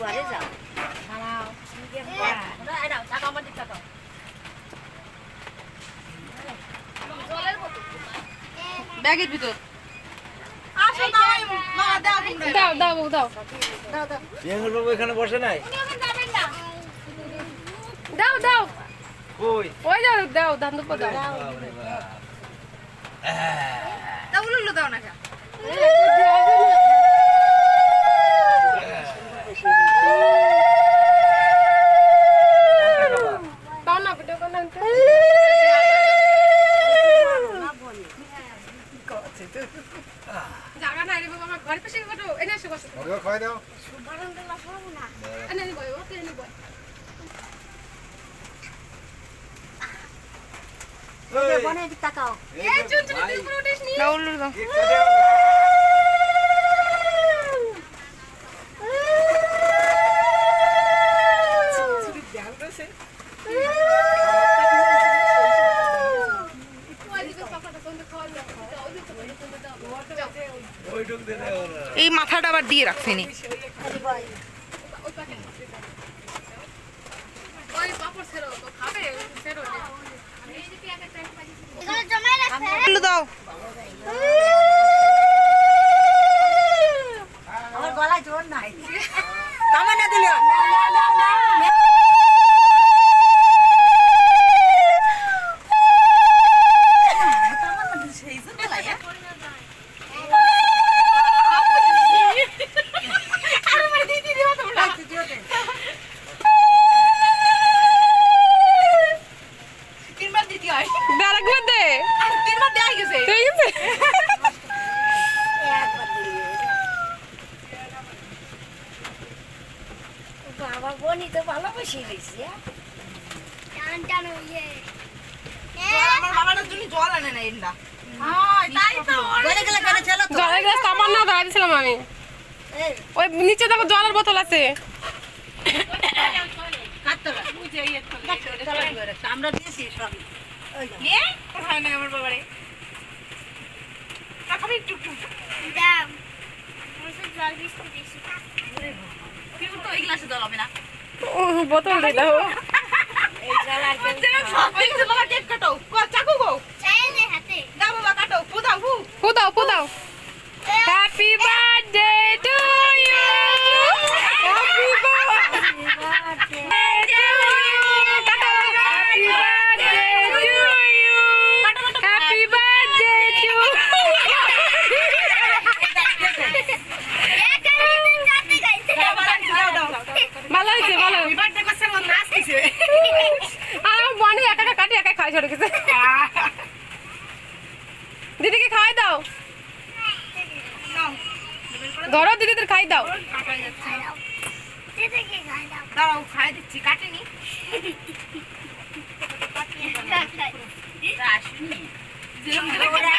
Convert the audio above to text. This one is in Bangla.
ঘরে যাও ব্যাগের ভিতর দাও দাও দাও বিয়াঙ্গল বাবু এখানে বসে নাই দাও দাও কই ওই যাও দাও ধান দুপো দাও দাও উলুলু দাও না দাও না ভিডিও করলাম জায়গা নাই রে বাবা আমার ঘর পাশে কত এনে এসে বসে ওকে খাই দাও এনে নিব ওতে নিব এই বনে তাকাও এই চুন চুন উপরে উঠিস নি দাও উল্লু দাও ওই ঢুক দে না এই মাথাটা আবার দিয়ে রাখছিনি ওই পাপড় ছেড়ো তো খাবে ছেড়ো এগুলো জমাই রাখছে উল্লু দাও আমার গলায় জোর নাই তামানা দিলে বেলাকবার দে তিনবার দেয়া গেছে ঠিক আছে বাবা বনি তো ভালোবাসি রয়েছে টান টান হইয়ে আমার বাবার জন্য জল আনে না এন্ডা তাই তো গলে গলে করে চলো তো জলের গ্লাস আমার না দাঁড়িয়েছিলাম আমি এই ওই নিচে দেখো জলের বোতল আছে কাটতলা কাটতলা করে আমরা দিয়েছি সব ওই নিয়ে কোথায় না আমার বাবারে আমি টুক টুক দাম ওই জল বিস্কুট দিছি কেউ তো এই গ্লাসে জল হবে না বোতল দিয়ে দাও এই জল আর ওই যে বাবা কেক কাটো চাকু গো চাই দে হাতে দাও বাবা কাটো ফুদাও ফু ফুদাও ফুদাও happy birthday to you happy birthday to you happy birthday to you happy birthday to ভালো হয়েছে ভালো বার্থডে করছে মন নাচ দিছে আর আমার বোন একা একা কাটি একা খাই ছড়ে গেছে দিদিকে খাই দাও ধরো দিদিদের খাই দাও দাঁড়াও খাই দিচ্ছি কাটেনি আসুনি যেরকম